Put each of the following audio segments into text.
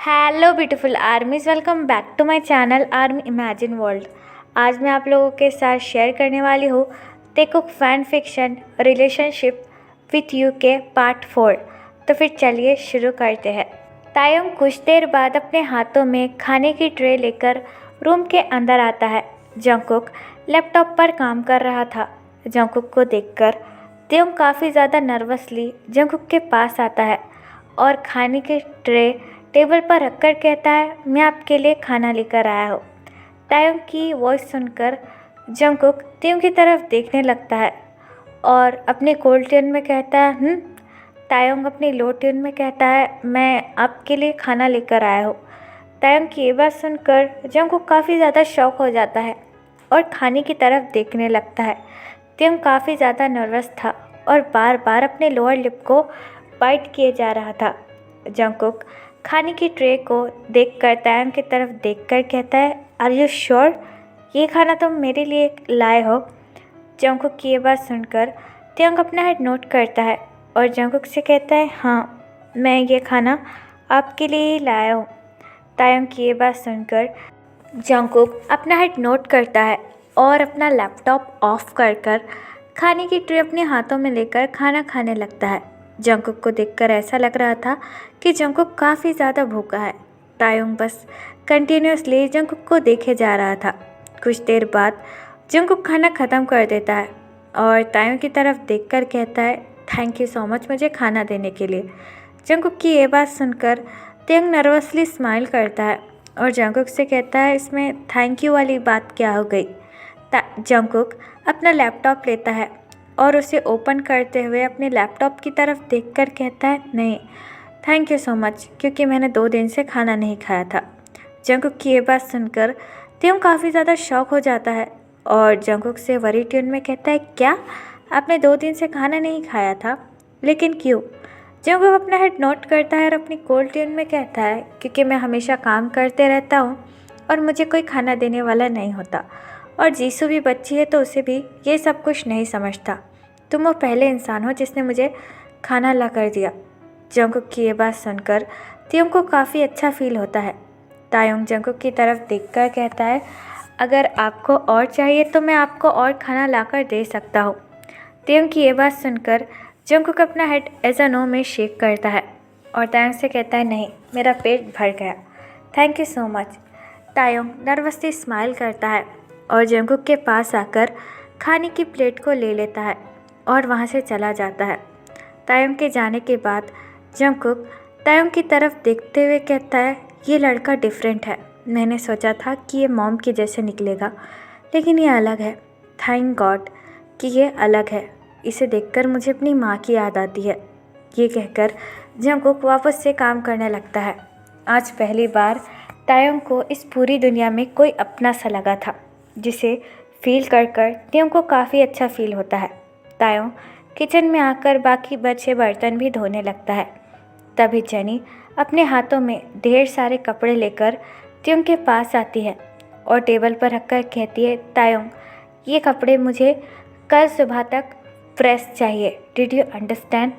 Hello beautiful armies, welcome back to my channel army imagine world. आज मैं आप लोगों के साथ शेयर करने वाली हूँ Taekook fan fiction relationship with you के पार्ट 4। तो फिर चलिए शुरू करते हैं। तायोंग कुछ देर बाद अपने हाथों में खाने की ट्रे लेकर रूम के अंदर आता है। जंगकुक लैपटॉप पर काम कर रहा था। जंगकुक को देखकर तायोंग काफ़ी ज़्यादा नर्वसली जंगकुक के पास आता है और खाने की ट्रे टेबल पर रखकर कहता है, मैं आपके लिए खाना लेकर आया हूँ। तायोंग की वॉइस सुनकर जंगकुक तायोंग की तरफ देखने लगता है और अपने कोल्ड ट्यून में कहता है तायोंग अपनी लो ट्यून में कहता है, मैं आपके लिए खाना लेकर आया हूँ। तायोंग की ये बात सुनकर जंगकुक काफ़ी ज़्यादा शॉक हो जाता है और खाने की तरफ देखने लगता है। तायोंग काफ़ी ज़्यादा नर्वस था और बार बार अपने लोअर लिप को बाइट किए जा रहा था। जंगकुक खाने की ट्रे को देखकर तायोंग की तरफ देखकर कहता है, आर यू श्योर ये खाना तुम मेरे लिए लाए हो? जंगकुक की ये बात सुनकर तायोंग अपना हेड नोट करता है और जंगकुक से कहता है, हाँ मैं ये खाना आपके लिए ही लाया हूँ। तायोंग की ये बात सुनकर जंगकुक अपना हेड नोट करता है और अपना लैपटॉप ऑफ कर खाने की ट्रे अपने हाथों में लेकर खाना खाने लगता है। जंगकुक को देखकर ऐसा लग रहा था कि जंगकुक काफ़ी ज़्यादा भूखा है। तायोंग बस कंटिन्यूसली जंगकुक को देखे जा रहा था। कुछ देर बाद जंगकुक खाना ख़त्म कर देता है और तायोंग की तरफ देखकर कहता है, थैंक यू सो मच मुझे खाना देने के लिए। जंगकुक की ये बात सुनकर तायोंग नर्वसली स्माइल करता है और जंगकुक से कहता है, इसमें थैंक यू वाली बात क्या हो गई? जंगकुक अपना लैपटॉप लेता है और उसे ओपन करते हुए अपने लैपटॉप की तरफ देखकर कहता है, नहीं थैंक यू सो मच, क्योंकि मैंने 2 दिन से खाना नहीं खाया था। जंगकुक की ये बात सुनकर तायोंग काफ़ी ज़्यादा शॉक हो जाता है और जंगकुक से वरी ट्यून में कहता है, क्या आपने 2 दिन से खाना नहीं खाया था? लेकिन क्यों? जंगकुक अपना हेड नोट करता है और अपनी कोल्ड ट्यून में कहता है, क्योंकि मैं हमेशा काम करते रहता हूँ और मुझे कोई खाना देने वाला नहीं होता, और जीसू भी बच्ची है तो उसे भी ये सब कुछ नहीं समझता। तुम वो पहले इंसान हो जिसने मुझे खाना ला कर दिया। जंगकुक की ये बात सुनकर तायोंग को काफ़ी अच्छा फील होता है। तायोंग जंगकुक की तरफ देखकर कहता है, अगर आपको और चाहिए तो मैं आपको और खाना लाकर दे सकता हूँ। तायोंग की ये बात सुनकर जंगकुक अपना हेड एज अ नो में शेक करता है और तायोंग से कहता है, नहीं मेरा पेट भर गया, thank you so much. Taeyong nervously smile करता है और जंगकुक के पास आकर खाने की प्लेट को ले लेता है और वहाँ से चला जाता है। तायोंग के जाने के बाद जंगकुक तायोंग की तरफ देखते हुए कहता है, ये लड़का डिफरेंट है। मैंने सोचा था कि ये मॉम के जैसे निकलेगा, लेकिन ये अलग है। थैंक गॉड कि ये अलग है। इसे देखकर मुझे अपनी माँ की याद आती है। ये कहकर जंगकुक वापस से काम करने लगता है। आज पहली बार तायोंग को इस पूरी दुनिया में कोई अपना सा लगा था, जिसे फील कर तायोंग को काफ़ी अच्छा फील होता है। तायोंग किचन में आकर बाकी बचे बर्तन भी धोने लगता है। तभी जेनी अपने हाथों में ढेर सारे कपड़े लेकर तायोंग के पास आती है और टेबल पर रखकर कहती है, तायोंग ये कपड़े मुझे कल सुबह तक प्रेस चाहिए, डिड यू अंडरस्टैंड?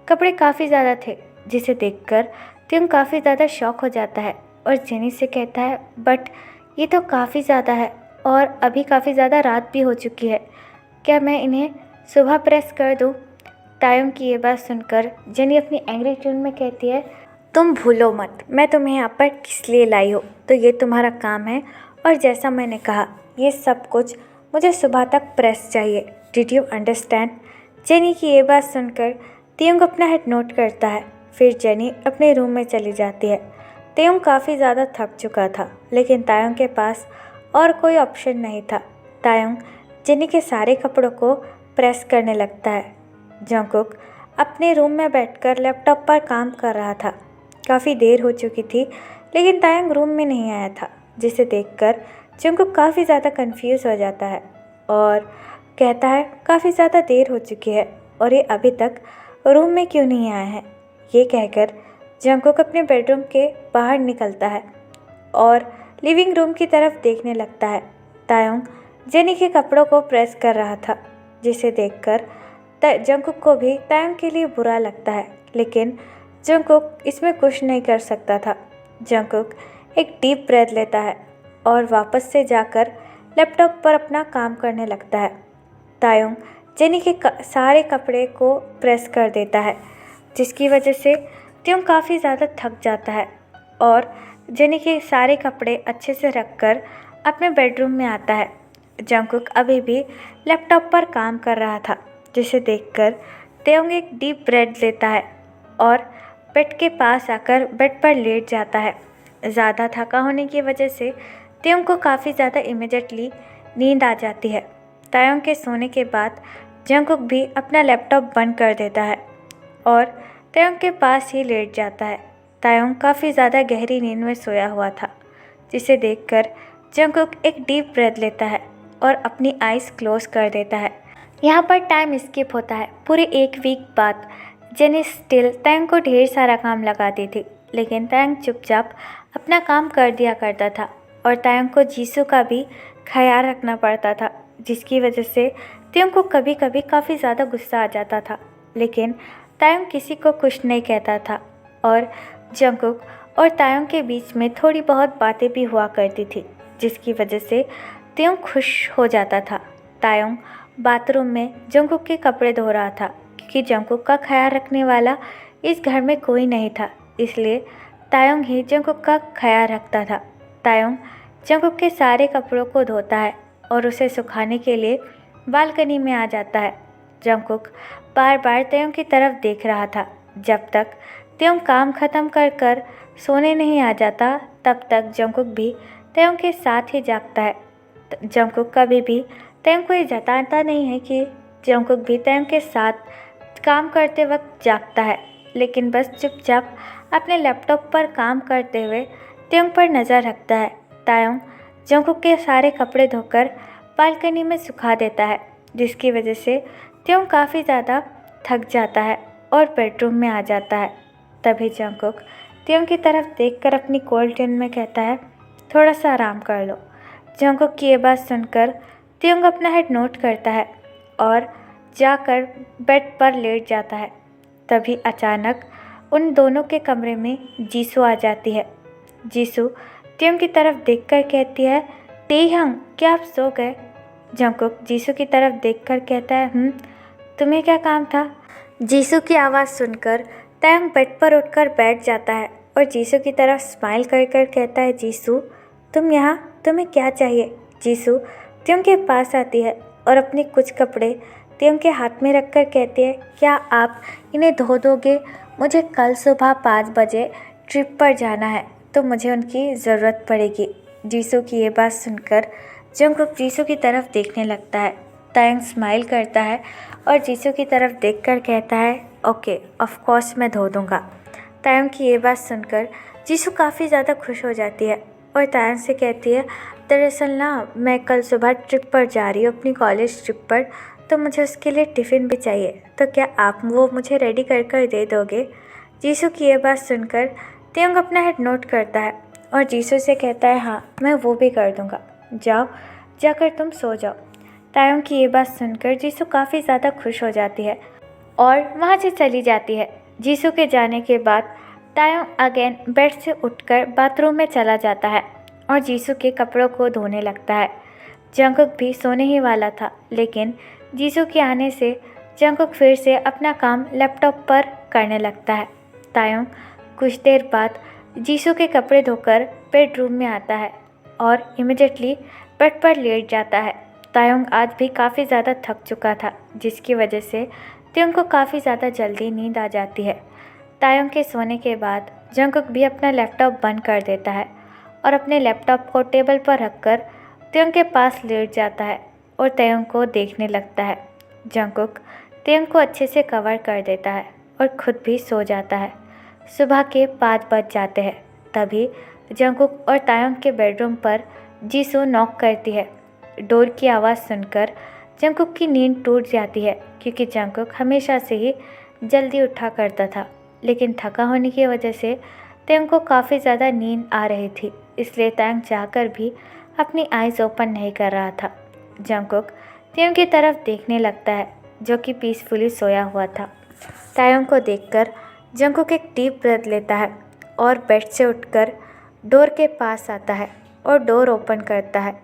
कपड़े काफ़ी ज़्यादा थे, जिसे देखकर तायोंग काफ़ी ज़्यादा शॉक हो जाता है और जेनी से कहता है, बट ये तो काफ़ी ज़्यादा है और अभी काफ़ी ज़्यादा रात भी हो चुकी है, क्या मैं इन्हें सुबह प्रेस कर दूँ? तायोंग की ये बात सुनकर जेनी अपनी एंग्री ट्यून में कहती है, तुम भूलो मत मैं तुम्हें यहाँ पर किस लिए लाई हूँ, तो ये तुम्हारा काम है और जैसा मैंने कहा ये सब कुछ मुझे सुबह तक प्रेस चाहिए, डिड यू अंडरस्टैंड? जेनी की ये बात सुनकर तायोंग अपना हेड नोट करता है। फिर जेनी अपने रूम में चली जाती है। तायोंग काफ़ी ज़्यादा थक चुका था, लेकिन तायोंग के पास और कोई ऑप्शन नहीं था। तायोंग जेनी के सारे कपड़ों को प्रेस करने लगता है। जंगकुक अपने रूम में बैठकर लैपटॉप पर काम कर रहा था। काफ़ी देर हो चुकी थी, लेकिन तायोंग रूम में नहीं आया था, जिसे देखकर जंगकुक काफ़ी ज़्यादा कंफ्यूज हो जाता है और कहता है, काफ़ी ज़्यादा देर हो चुकी है और ये अभी तक रूम में क्यों नहीं आया है? ये कहकर जंगकुक अपने बेडरूम के बाहर निकलता है और लिविंग रूम की तरफ देखने लगता है। तायोंग जेनी के कपड़ों को प्रेस कर रहा था, जिसे देखकर जंगकुक को भी तायोंग के लिए बुरा लगता है, लेकिन जंगकुक इसमें कुछ नहीं कर सकता था। जंगकुक एक डीप ब्रेथ लेता है और वापस से जाकर लैपटॉप पर अपना काम करने लगता है। तायुंग जेनी के सारे कपड़े को प्रेस कर देता है, जिसकी वजह से त्योंग काफ़ी ज़्यादा थक जाता है और जेनी के सारे कपड़े अच्छे से रखकर अपने बेडरूम में आता है। जंगकुक अभी भी लैपटॉप पर काम कर रहा था, जिसे देखकर त्योंग एक डीप ब्रेथ लेता है और बेड के पास आकर बेड पर लेट जाता है। ज़्यादा थका होने की वजह से त्योंग को काफ़ी ज़्यादा इमीडिएटली नींद आ जाती है। तायोंग के सोने के बाद जंगकुक भी अपना लैपटॉप बंद कर देता है और तायोंग के पास ही लेट जाता है। तायोंग काफ़ी ज़्यादा गहरी नींद में सोया हुआ था, जिसे देखकर जंगकुक एक डीप ब्रेथ लेता है और अपनी आइज़ क्लोज कर देता है। यहाँ पर टाइम स्किप होता है। पूरे एक वीक बाद जेनी स्टिल तायोंग को ढेर सारा काम लगाती थी, लेकिन तायोंग चुपचाप अपना काम कर दिया करता था और तायोंग को जीसू का भी ख्याल रखना पड़ता था, जिसकी वजह से त्योंग को कभी कभी काफ़ी ज़्यादा गुस्सा आ जाता था। लेकिन तायोंग किसी को कुछ नहीं कहता था और जंगकुक और तायोंग के बीच में थोड़ी बहुत बातें भी हुआ करती थी, जिसकी वजह से त्योंग खुश हो जाता था। तायोंग बाथरूम में जंगकुक के कपड़े धो रहा था, क्योंकि जंगकुक का ख्याल रखने वाला इस घर में कोई नहीं था, इसलिए तायोंग ही जंगकुक का ख्याल रखता था। तायोंग जंगकुक के सारे कपड़ों को धोता है और उसे सुखाने के लिए बालकनी में आ जाता है। जंगकुक बार बार तायोंग की तरफ देख रहा था। जब तक तायोंग काम ख़त्म कर सोने नहीं आ जाता, तब तक जंगकुक भी तायोंग के साथ ही जागता है। जंगकुक कभी भी तायोंग को ये जताता नहीं है कि जंगकुक भी तायोंग के साथ काम करते वक्त जागता है, लेकिन बस चुपचाप अपने लैपटॉप पर काम करते हुए तायोंग पर नज़र रखता है। तायोंग जंगकुक के सारे कपड़े धोकर बालकनी में सुखा देता है, जिसकी वजह से तायोंग काफ़ी ज़्यादा थक जाता है और बेडरूम में आ जाता है। तभी जंगकुक तायोंग की तरफ देखकर अपनी कोल्ड टोन में कहता है, थोड़ा सा आराम कर लो। जंगकुक की ये बात सुनकर तायोंग अपना हेड नोट करता है और जाकर बेड पर लेट जाता है। तभी अचानक उन दोनों के कमरे में जीसू आ जाती है। जीसू तायोंग की तरफ देखकर कहती है, टेहंग, क्या आप सो गए? जंगकुक जीसू की तरफ देखकर कहता है, तुम्हें क्या काम था? जीसू की आवाज़ सुनकर तायोंग बेड पर उठकर बैठ जाता है और जीसू की तरफ स्माइल कर कहता है, जीसू तुम यहाँ, तुम्हें क्या चाहिए? जीसू तायोंग के पास आती है और अपने कुछ कपड़े तायोंग के हाथ में रखकर कहती है, क्या आप इन्हें धो दोगे? मुझे कल सुबह 5 बजे ट्रिप पर जाना है, तो मुझे उनकी ज़रूरत पड़ेगी। जीसू की ये बात सुनकर जंगकुक जीसू की तरफ देखने लगता है। तायोंग स्माइल करता है और जीसू की तरफ देखकर कहता है, ओके, ऑफ कोर्स मैं धो दूँगा। तायोंग की ये बात सुनकर जीसू काफ़ी ज़्यादा खुश हो जाती है और तायोंग से कहती है, दरअसल ना मैं कल सुबह ट्रिप पर जा रही हूँ, अपनी कॉलेज ट्रिप पर, तो मुझे उसके लिए टिफ़िन भी चाहिए, तो क्या आप वो मुझे रेडी कर दे दोगे? जीसू की ये बात सुनकर तायोंग अपना हेड नोट करता है और जीसू से कहता है, हाँ मैं वो भी कर दूँगा, जाओ जाकर तुम सो जाओ। तायोंग की ये बात सुनकर जीसू काफ़ी ज़्यादा खुश हो जाती है और वहाँ से चली जाती है। जीसू के जाने के बाद तायोंग अगेन बेड से उठकर बाथरूम में चला जाता है और जीसू के कपड़ों को धोने लगता है। जंगकुक भी सोने ही वाला था, लेकिन जीसू के आने से जंगकुक फिर से अपना काम लैपटॉप पर करने लगता है। तायोंग कुछ देर बाद जीसू के कपड़े धोकर बेडरूम में आता है और इमिडिएटली बेड पर लेट जाता है। तायोंग आज भी काफ़ी ज़्यादा थक चुका था, जिसकी वजह से तायोंग को काफ़ी ज़्यादा जल्दी नींद आ जाती है। तायोंग के सोने के बाद जंगकुक भी अपना लैपटॉप बंद कर देता है और अपने लैपटॉप को टेबल पर रखकर तायोंग के पास लेट जाता है और तायोंग को देखने लगता है। जंगकुक तायोंग को अच्छे से कवर कर देता है और खुद भी सो जाता है। सुबह के 5 बज जाते हैं। तभी जंगकुक और तायोंग के बेडरूम पर जीसू नॉक करती है। डोर की आवाज़ सुनकर जंगकुक की नींद टूट जाती है, क्योंकि जंगकुक हमेशा से ही जल्दी उठा करता था, लेकिन थका होने की वजह से तायोंग को काफ़ी ज़्यादा नींद आ रही थी, इसलिए तायोंग चाहकर भी अपनी आइज़ ओपन नहीं कर रहा था। जंगकुक तायोंग की तरफ देखने लगता है, जो कि पीसफुली सोया हुआ था। तायोंग को देखकर जंगकुक एक डीप ब्रेथ लेता है और बेड से उठकर डोर के पास आता है और डोर ओपन करता है।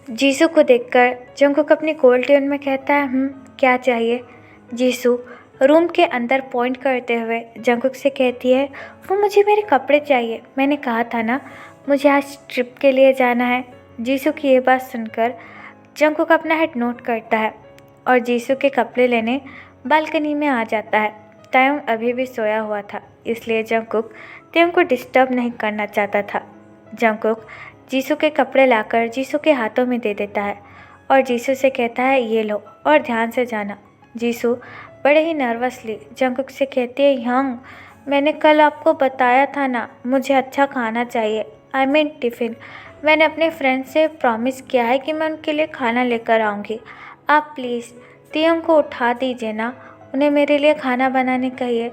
जीसू को देखकर जंगकुक अपनी कोल्ड ट्यून में कहता है, क्या चाहिए? जीसू रूम के अंदर पॉइंट करते हुए जंगकुक से कहती है, वो मुझे मेरे कपड़े चाहिए, मैंने कहा था ना मुझे आज ट्रिप के लिए जाना है। जीसू की ये बात सुनकर जंगकुक अपना हेड नोट करता है और जीसू के कपड़े लेने बालकनी में आ जाता है। तायोंग अभी भी सोया हुआ था, इसलिए जंगकुक तायोंग को डिस्टर्ब नहीं करना चाहता था। जंगकुक जीसू के कपड़े लाकर जीसू के हाथों में दे देता है और जीसू से कहता है, ये लो और ध्यान से जाना। जीसू बड़े ही नर्वसली जंगकुक से कहती है, यंग, मैंने कल आपको बताया था ना मुझे अच्छा खाना चाहिए, आई मीन टिफ़िन। मैंने अपने फ्रेंड से प्रॉमिस किया है कि मैं उनके लिए खाना लेकर आऊँगी। आप प्लीज़ तायोंग को उठा दीजिए ना, उन्हें मेरे लिए खाना बनाने कहिए।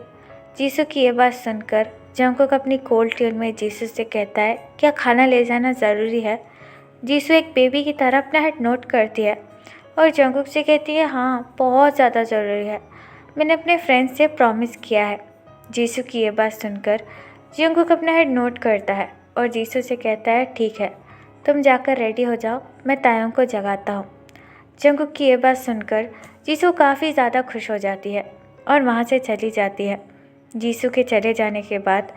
जीसू की ये बात सुनकर जंगकुक अपनी कोल्ड ट्यून में जीसू से कहता है, क्या खाना ले जाना ज़रूरी है? जीसू एक बेबी की तरह अपना हेड नोट करती है और जंगकुक से कहती है, हाँ बहुत ज़्यादा ज़रूरी है, मैंने अपने फ्रेंड से प्रॉमिस किया है। जीसू की ये बात सुनकर जंगकुक अपना हेड नोट करता है और जीसू से कहता है, ठीक है, तुम जाकर रेडी हो जाओ, मैं तायोंग को जगाता हूँ। जंगकुक की ये बात सुनकर जीसू काफ़ी ज़्यादा खुश हो जाती है और वहाँ से चली जाती है। जीसू के चले जाने के बाद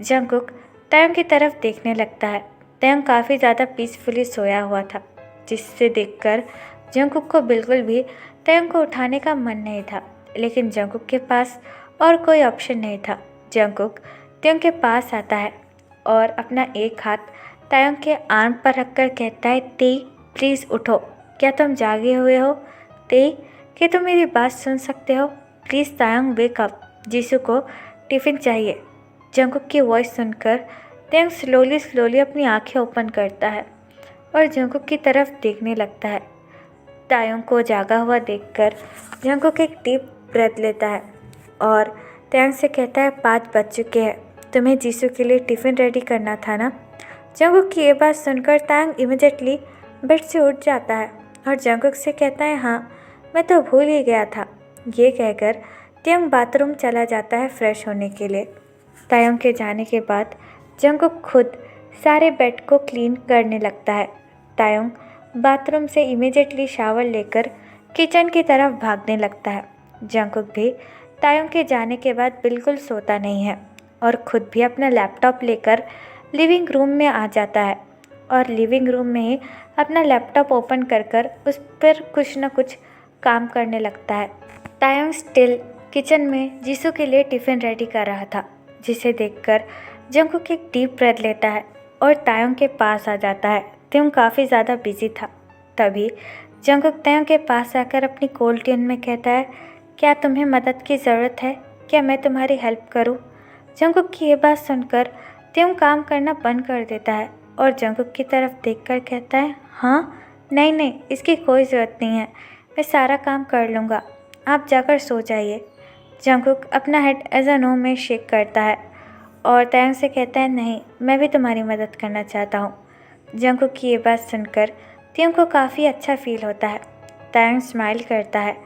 जंगकुक तायोंग की तरफ देखने लगता है। तायोंग काफ़ी ज़्यादा पीसफुली सोया हुआ था, जिससे देखकर जंगकुक को बिल्कुल भी तायोंग को उठाने का मन नहीं था, लेकिन जंगकुक के पास और कोई ऑप्शन नहीं था। जंगकुक तायोंग के पास आता है और अपना एक हाथ तायोंग के आर्म पर रखकर कहता है, तेई प्लीज़ उठो, क्या तुम जागे हुए हो? तेई, क्या तुम मेरी बात सुन सकते हो? प्लीज़ तायोंग वेक अप, जीसू को टिफ़िन चाहिए। जंगकुक की वॉइस सुनकर तायोंग स्लोली अपनी आंखें ओपन करता है और जंगकुक की तरफ देखने लगता है। तायोंग को जागा हुआ देखकर जंगकुक एक डीप ब्रेथ लेता है और तायोंग से कहता है, 5 बज चुके हैं, तुम्हें जीसू के लिए टिफ़िन रेडी करना था ना? जंगकुक की ये बात सुनकर तायोंग इमीडिएटली बेड से उठ जाता है और जंगकुक से कहता है, हाँ मैं तो भूल ही गया था। ये कहकर तायोंग बाथरूम चला जाता है फ्रेश होने के लिए। तायोंग के जाने के बाद जंगकुक खुद सारे बेड को क्लीन करने लगता है। तायोंग बाथरूम से इमीडिएटली शावर लेकर किचन की तरफ भागने लगता है। जंगकुक भी तायोंग के जाने के बाद बिल्कुल सोता नहीं है और खुद भी अपना लैपटॉप लेकर लिविंग रूम में आ जाता है और लिविंग रूम में ही अपना लैपटॉप ओपन कर उस पर कुछ न कुछ काम करने लगता है। तायोंग स्टिल किचन में जीसू के लिए टिफ़िन रेडी कर रहा था, जिसे देखकर जंगकुक एक डीप ब्रेथ लेता है और तायोंग के पास आ जाता है। तायोंग काफ़ी ज़्यादा बिजी था। तभी जंगकुक तायोंग के पास आकर अपनी कोल्ड ट्यून में कहता है, क्या तुम्हें मदद की ज़रूरत है? क्या मैं तुम्हारी हेल्प करूं? जंगकुक की ये बात सुनकर तायोंग काम करना बंद कर देता है और जंगकुक की तरफ देखकर कहता है, हाँ नहीं, इसकी कोई ज़रूरत नहीं है, मैं सारा काम कर लूँगा, आप जाकर सो जाइए। जंगकुक अपना हेड एज अ नो में शेक करता है और तायोंग से कहता है, नहीं, मैं भी तुम्हारी मदद करना चाहता हूँ। जंगकुक की ये बात सुनकर तायोंग को काफ़ी अच्छा फील होता है। तायोंग स्माइल करता है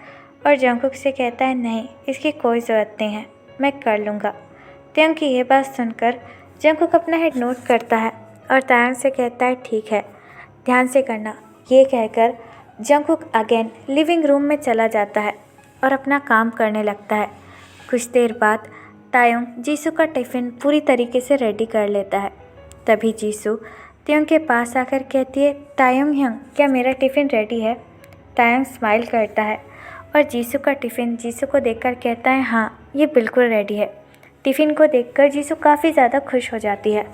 और जंगकुक से कहता है, नहीं, इसकी कोई ज़रूरत नहीं है, मैं कर लूँगा। तायोंग की ये बात सुनकर जंगकुक अपना हेड नोट करता है और तायोंग से कहता है, ठीक है, ध्यान से करना। ये कहकर जंगकुक अगेन लिविंग रूम में चला जाता है और अपना काम करने लगता है। कुछ देर बाद तायोंग जीसू का टिफ़िन पूरी तरीके से रेडी कर लेता है। तभी जीसू तायोंग के पास आकर कहती है, तायोंग यंग, क्या मेरा टिफ़िन रेडी है? तायोंग स्माइल करता है और जीसू का टिफ़िन जीसू को देखकर कहता है, हाँ ये बिल्कुल रेडी है। टिफ़िन को देखकर जीसू काफ़ी ज़्यादा खुश हो जाती है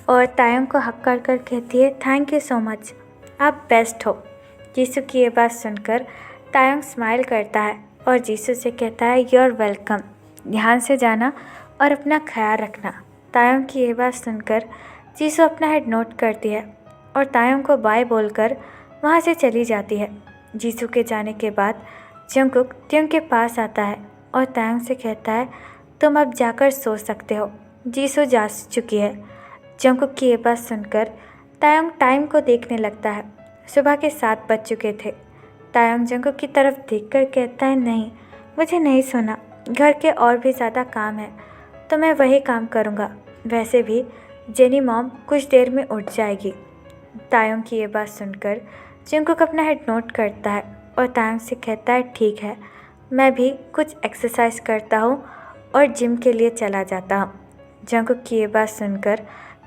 और तायोंग को हक कर कहती है, थैंक यू सो मच, आप बेस्ट हो। जीसू की ये बात सुनकर तायोंग स्माइल करता है और जीसू से कहता है, यू आर वेलकम, ध्यान से जाना और अपना ख्याल रखना। तायोंग की ये बात सुनकर जीसू अपना हेड नोट करती है और तायोंग को बाय बोलकर वहाँ से चली जाती है। जीसू के जाने के बाद जंगकुक तायोंग के पास आता है और तायोंग से कहता है, तुम अब जाकर सो सकते हो, जीसू जा चुकी है। जंगकुक की ये बात सुनकर तायोंग टाइम को देखने लगता है। सुबह के 7 बज चुके थे। तायोंग जंगकुक की तरफ देखकर कहता है, नहीं, मुझे नहीं सोना, घर के और भी ज़्यादा काम है तो मैं वही काम करूँगा। वैसे भी जेनी मॉम कुछ देर में उठ जाएगी। तायोंग की ये बात सुनकर जंगकुक अपना हेड नोट करता है और तायोंग से कहता है, ठीक है, मैं भी कुछ एक्सरसाइज करता हूँ और जिम के लिए चला जाता हूँ। जंगकुक की ये बात सुनकर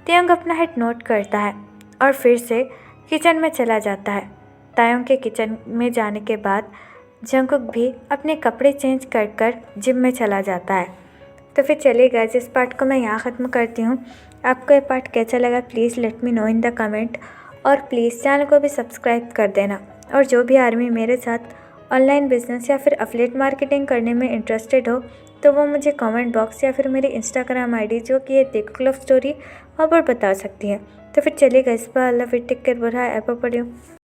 तायोंग अपना हेड नोट करता है और फिर से किचन में चला जाता है। तायोंग के किचन में जाने के बाद जंगकुक भी अपने कपड़े चेंज कर जिम में चला जाता है। तो फिर चलिए गाइस, इस पार्ट को मैं यहाँ ख़त्म करती हूँ। आपको ये पार्ट कैसा लगा please let me know in the comment, और प्लीज़ चैनल को भी सब्सक्राइब कर देना। और जो भी आर्मी मेरे साथ ऑनलाइन बिजनेस या फिर अफिलिएट मार्केटिंग करने में इंटरेस्टेड हो तो वो मुझे कमेंट बॉक्स या फिर मेरी इंस्टाग्राम आईडी जो कि है देखो लव स्टोरी वहाँ पर बता सकती है। तो फिर चलिए गाइस, बाय, अल्लाह, फिर टेक केयर, बाय, ऐप पढ़ियो।